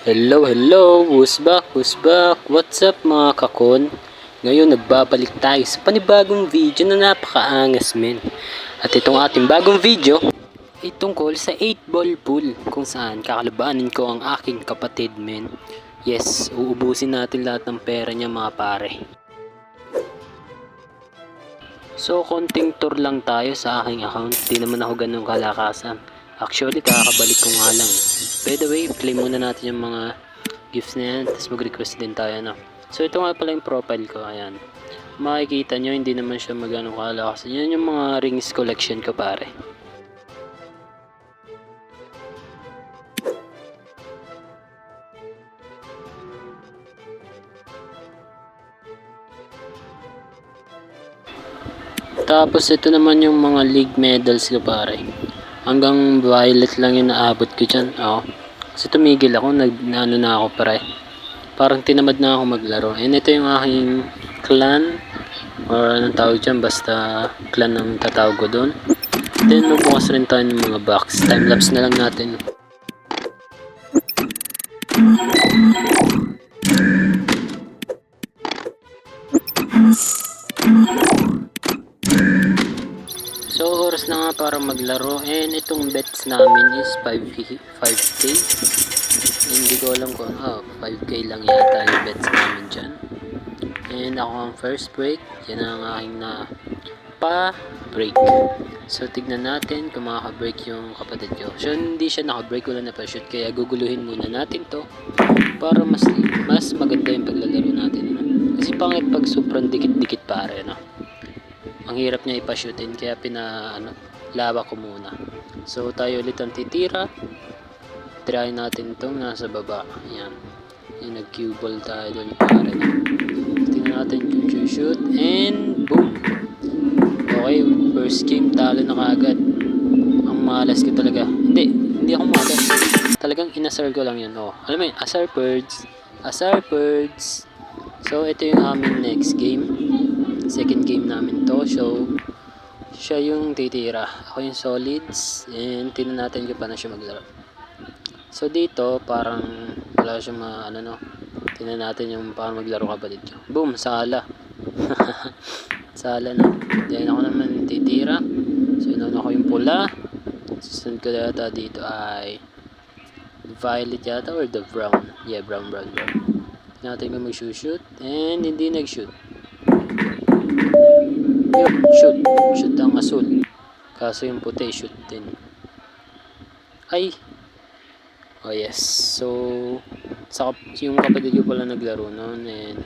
Hello, hello! Who's back? Who's back? What's up mga kakon? Ngayon nagbabalik tayo sa panibagong video na napakaangas men. At itong ating bagong video ay tungkol sa 8-ball pool kung saan kakalabanin ko ang aking kapatid men. Yes, uubusin natin lahat ng pera niya mga pare. So konting tour lang tayo sa aking account. Di naman ako ganun kalakasan. Actually, kakabalik ko nga lang. By the way, claim muna natin yung mga gifts na yan. Tapos mag-request din tayo, no? So, ito nga pala yung profile ko. Ayan. Makikita nyo, hindi naman siya magano kalakas. Yan yung mga rings collection ko, pare. Tapos, ito naman yung mga league medals ko, pare. Hanggang violet lang yung naabot ko dyan. Oo. Kasi tumigil ako, ano na ako pare. Parang tinamad na ako maglaro. And ito yung aking clan. Or anong tawag dyan, basta clan ang tatawag ko doon. Then magbukas rin tayo ng mga box. Timelapse na lang natin. So, oras na nga para maglaro. And itong bets namin is 5K. Hindi ko alam kung 5K lang yata yung bets namin dyan. And ako ang first break. Yan ang aking na pa-break. So, tignan natin kung makaka-break yung kapatid ko. So, hindi siya naka-break. Wala na pa-shoot. Kaya guguluhin muna natin to para mas maganda yung paglalaro natin. No? Kasi pangit pag sobrang dikit-dikit pare. No? Ang hirap niya ipashootin kaya lawa ko muna. So tayo ulit ang titira. Try natin itong nasa baba. Yan. Yung nag-cue ball tayo doon pare. Tingnan natin yung shoot and boom. Okay, first game talo na kagad. Ang malas ko talaga. Hindi ako malas. Talagang inasar ko lang yun. Alam mo yun, asar birds. So ito yung aming next game. Second game namin to. So, siya yung titira. Ako yung solids. And tingnan natin kung paano siya maglaro. So, dito, parang wala siya tingnan natin yung paano maglaro kapatid ko. Boom! Sala. Sala na. Then ako naman titira. So, inon ako yung pula. Susunod ko yata dito ay violet yata or the brown. Yeah, brown. Tingnan natin kung mag-shoot. And hindi nag-shoot. Shoot ang asul. Kaso yung puti, shoot din. Ay! Oh yes. So, yung kapatid ko pala naglaro noon. And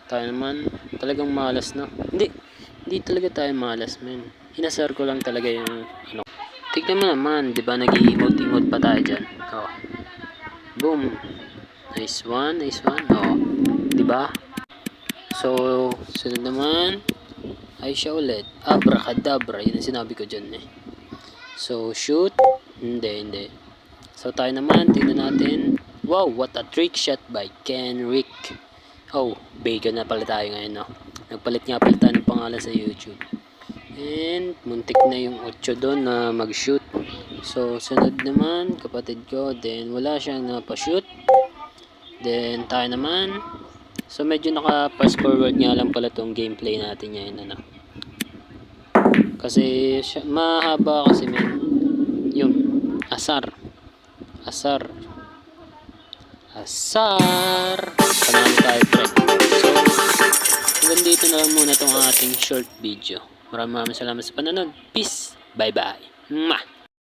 tayo naman, talagang malas na. Hindi talaga tayo malas, men. Inasar ko lang talaga yung Tignan mo naman, di ba nag-i-emote pa tayo dyan. Boom. Nice one. Di ba? So, sunod naman. Ay siya ulit. Abracadabra. Yun ang sinabi ko dyan eh. So, shoot. Hindi. So, tayo naman. Tingnan natin. Wow, what a trick shot by Kenrick. Oh, bacon na pala tayo ngayon, no? Nagpalit nga pala tayo ng pangalan sa YouTube. And, muntik na yung 8 doon na mag-shoot. So, sunod naman, kapatid ko. Then, wala siyang napashoot. Then, tayo naman. So, medyo naka-fast forward nga lang pala tong gameplay natin ngayon, Kasi, mahaba kasi, men. Yung, asar. Panalo tayo, pre. So, hanggang dito na lang muna tong ating short video. Maraming salamat sa panonood. Peace. Bye-bye. Mwah!